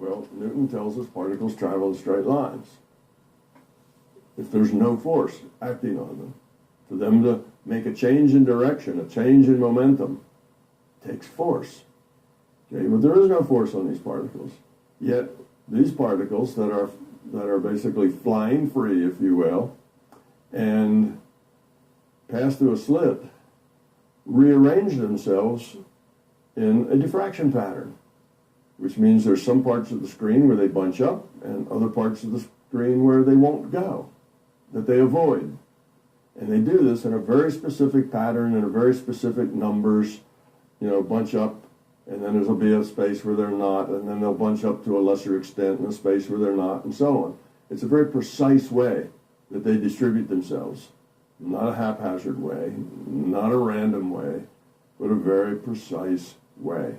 Well, Newton tells us particles travel in straight lines. If there's no force acting on them, for them to make a change in direction, a change in momentum, takes force. Okay, but there is no force on these particles. Yet these particles that are basically flying free, if you will, and pass through a slit, rearrange themselves in a diffraction pattern, which means there's some parts of the screen where they bunch up and other parts of the screen where they won't go, that they avoid. And they do this in a very specific pattern and a very specific numbers, bunch up, and then there'll be a space where they're not, and then they'll bunch up to a lesser extent in a space where they're not, and so on. It's a very precise way that they distribute themselves. Not a haphazard way, not a random way, but a very precise way,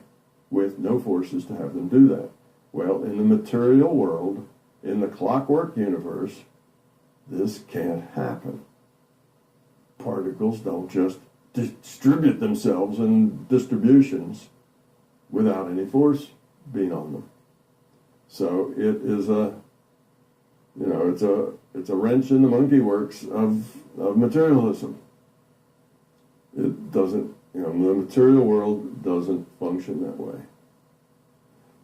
with no forces to have them do that. Well, in the material world, in the clockwork universe, this can't happen. Particles don't just distribute themselves in distributions without any force being on them. So it is it's a wrench in the monkey works of materialism. It doesn't, the material world doesn't function that way.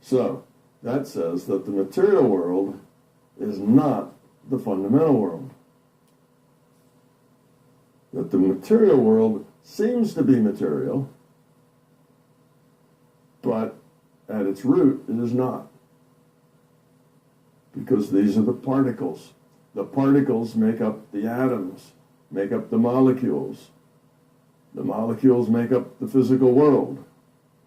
So that says that the material world is not the fundamental world. That the material world seems to be material, but at its root it is not. Because these are the particles. The particles make up the atoms, make up the molecules. The molecules make up the physical world.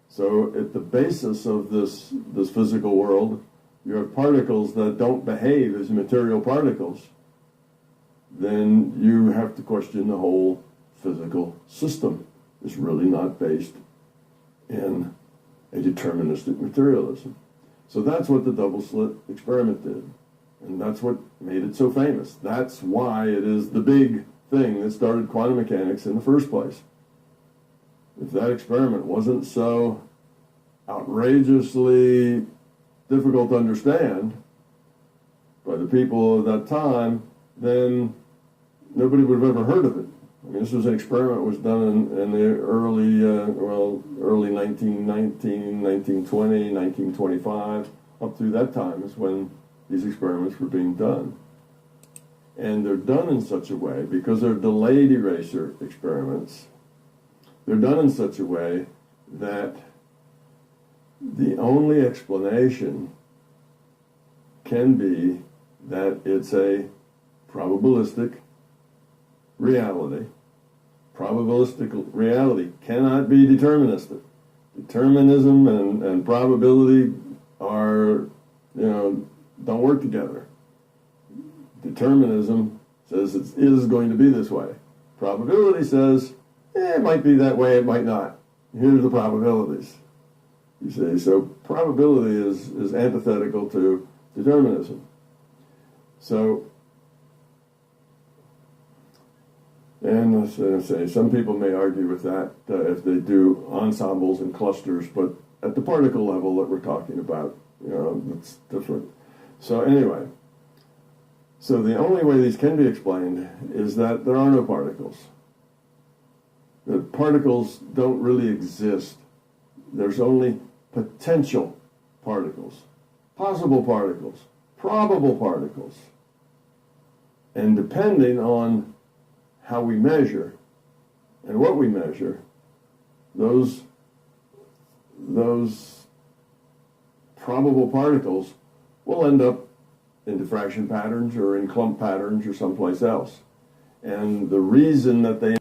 So at the basis of this physical world, you have particles that don't behave as material particles. Then you have to question the whole physical system. It's really not based in a deterministic materialism. So that's what the double slit experiment did. And that's what made it so famous. That's why it is the big thing that started quantum mechanics in the first place. If that experiment wasn't so outrageously difficult to understand by the people of that time, then nobody would have ever heard of it. I mean, this was an experiment that was done in the early 1919, 1920, 1925. Up through that time is when these experiments were being done. And they're done in such a way, because they're delayed erasure experiments, they're done in such a way that the only explanation can be that it's a probabilistic reality. Probabilistic reality cannot be deterministic. Determinism and probability are, don't work together. Determinism says it is going to be this way. Probability says, it might be that way, it might not. Here's the probabilities. You see, so probability is antithetical to determinism. So, and let's say some people may argue with that if they do ensembles and clusters, but at the particle level that we're talking about, it's different. So anyway, so the only way these can be explained is that there are no particles. That particles don't really exist. There's only potential particles, possible particles, probable particles. And depending on how we measure and what we measure, those probable particles will end up in diffraction patterns or in clump patterns or someplace else. And the reason that they...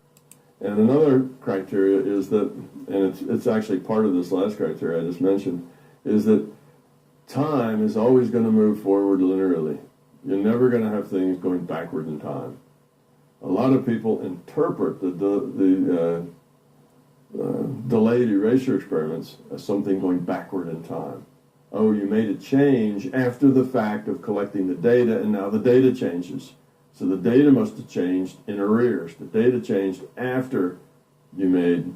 And another criteria is that, and it's actually part of this last criteria I just mentioned, is that time is always going to move forward linearly. You're never going to have things going backward in time. A lot of people interpret the delayed erasure experiments as something going backward in time. Oh, you made a change after the fact of collecting the data, and now the data changes. So the data must have changed in arrears. The data changed after you made,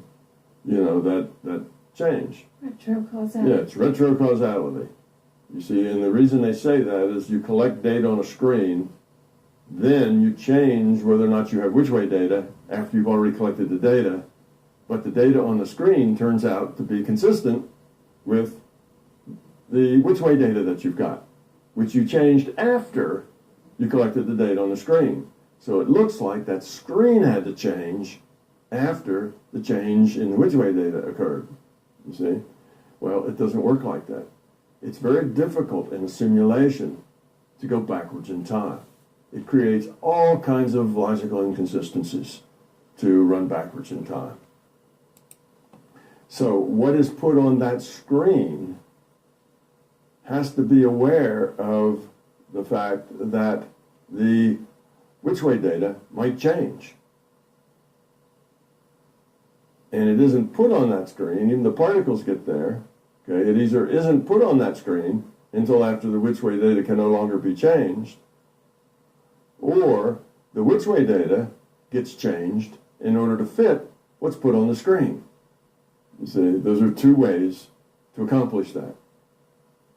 that change. Retrocausality. Yeah, it's retrocausality. You see, and the reason they say that is you collect data on a screen, then you change whether or not you have which way data after you've already collected the data, but the data on the screen turns out to be consistent with the which way data that you've got, which you changed after you collected the data on the screen. So it looks like that screen had to change after the change in the which way data occurred. You see? Well, it doesn't work like that. It's very difficult in a simulation to go backwards in time. It creates all kinds of logical inconsistencies to run backwards in time. So what is put on that screen has to be aware of the fact that the which way data might change. And it isn't put on that screen, even the particles get there. Okay, it either isn't put on that screen until after the which way data can no longer be changed, or the which way data gets changed in order to fit what's put on the screen. You see, those are two ways to accomplish that.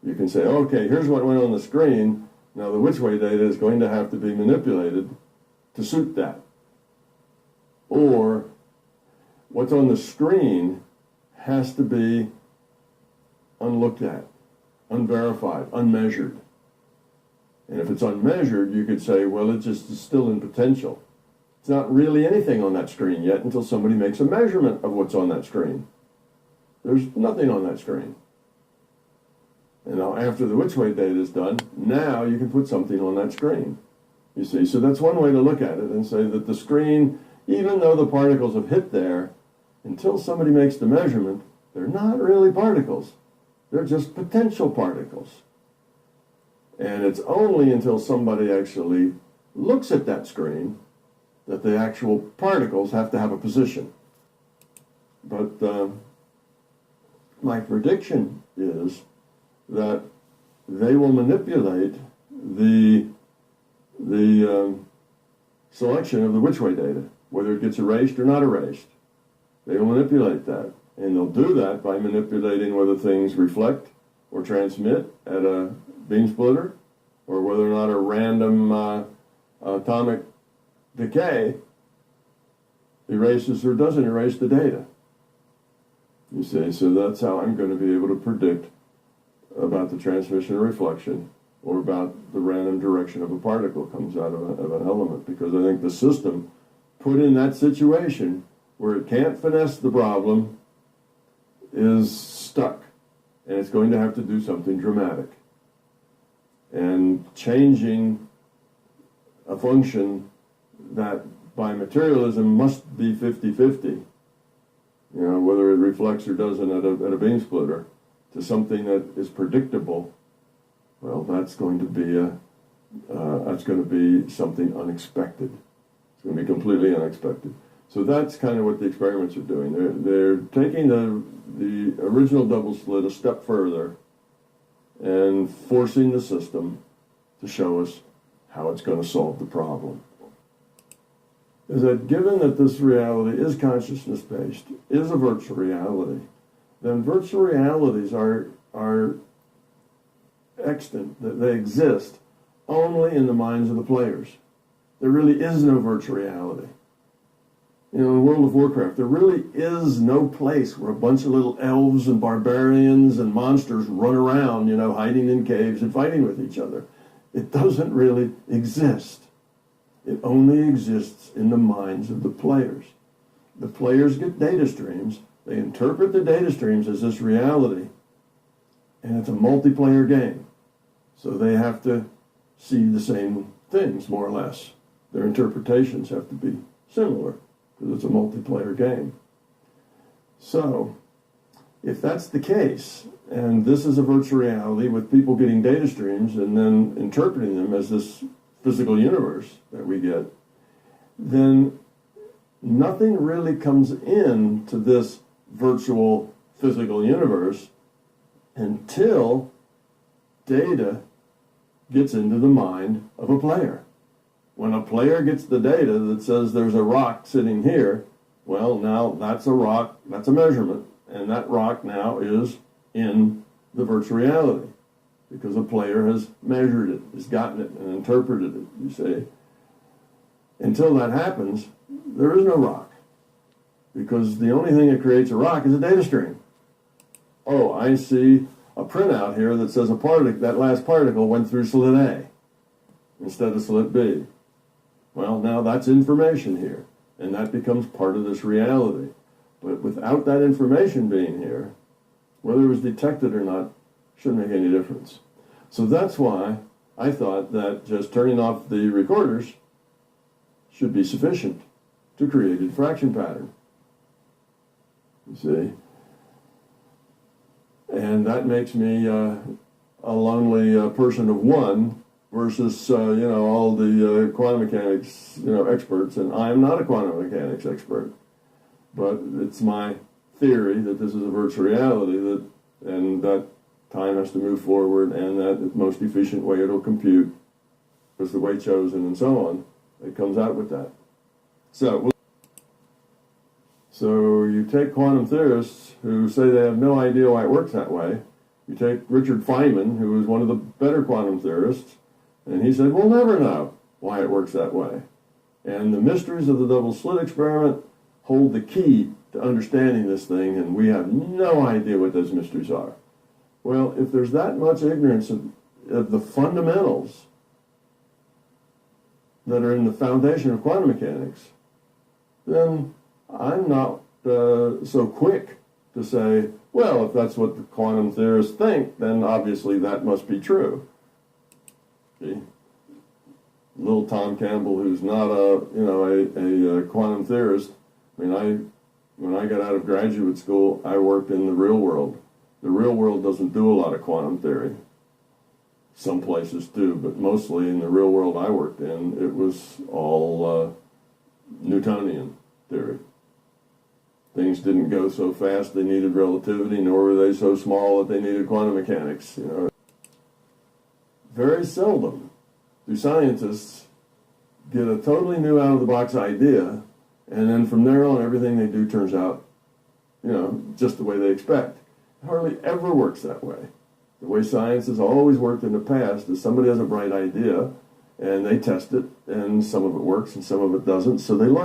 You can say, okay, here's what went on the screen. Now the which way data is going to have to be manipulated to suit that. Or what's on the screen has to be unlooked at, unverified, unmeasured. And if it's unmeasured, you could say, well, it just is still in potential. It's not really anything on that screen yet until somebody makes a measurement of what's on that screen. There's nothing on that screen. And now after the which way data is done, now you can put something on that screen. You see, so that's one way to look at it and say that the screen, even though the particles have hit there, until somebody makes the measurement, they're not really particles. They're just potential particles. And it's only until somebody actually looks at that screen that the actual particles have to have a position. But my prediction is that they will manipulate the selection of the which way data, whether it gets erased or not erased. They will manipulate that. And they'll do that by manipulating whether things reflect or transmit at a beam splitter, or whether or not a random atomic decay erases or doesn't erase the data. You see, so that's how I'm going to be able to predict about the transmission or reflection, or about the random direction of a particle comes out of an element, because I think the system put in that situation where it can't finesse the problem is stuck, and it's going to have to do something dramatic. And changing a function that by materialism must be 50-50, you know, whether it reflects or doesn't at a beam splitter, to something that is predictable, well, that's going to be something unexpected. It's going to be completely unexpected. So that's kind of what the experiments are doing. They're taking the original double slit a step further and forcing the system to show us how it's going to solve the problem. Is that given that this reality is consciousness-based, is a virtual reality, then virtual realities are extant, they exist only in the minds of the players. There really is no virtual reality. You know, in World of Warcraft, there really is no place where a bunch of little elves and barbarians and monsters run around, you know, hiding in caves and fighting with each other. It doesn't really exist. It only exists in the minds of the players. The players get data streams. They interpret the data streams as this reality, and it's a multiplayer game. So they have to see the same things, more or less. Their interpretations have to be similar, because it's a multiplayer game. So, if that's the case, and this is a virtual reality with people getting data streams and then interpreting them as this physical universe that we get, then nothing really comes into this virtual physical universe until data gets into the mind of a player. When a player gets the data that says there's a rock sitting here, well, now that's a rock, that's a measurement, and that rock now is in the virtual reality. because a player has measured it, has gotten it, and interpreted it, you see. Until that happens, there is no rock, because the only thing that creates a rock is a data stream. Oh, I see a printout here that says that last particle went through slit A instead of slit B. Well, now that's information here, and that becomes part of this reality. But without that information being here, whether it was detected or not shouldn't make any difference. So that's why I thought that just turning off the recorders should be sufficient to create a diffraction pattern. You see? And that makes me a lonely person of one versus, all the quantum mechanics, experts. And I'm not a quantum mechanics expert, but it's my theory that this is a virtual reality, and that time has to move forward, and that the most efficient way it'll compute is the way chosen, and so on. It comes out with that. So you take quantum theorists who say they have no idea why it works that way. You take Richard Feynman, who is one of the better quantum theorists, and he said, we'll never know why it works that way. And the mysteries of the double slit experiment hold the key to understanding this thing, and we have no idea what those mysteries are. Well, if there's that much ignorance of the fundamentals that are in the foundation of quantum mechanics, then I'm not so quick to say, well, if that's what the quantum theorists think, then obviously that must be true. See? Little Tom Campbell, who's not a quantum theorist. I mean, when I got out of graduate school, I worked in the real world. The real world doesn't do a lot of quantum theory. Some places do, but mostly in the real world I worked in, it was all Newtonian theory. Things didn't go so fast they needed relativity, nor were they so small that they needed quantum mechanics. Very seldom do scientists get a totally new out-of-the-box idea, and then from there on everything they do turns out, just the way they expect. It hardly ever works that way. The way science has always worked in the past is somebody has a bright idea, and they test it, and some of it works and some of it doesn't, so they learn.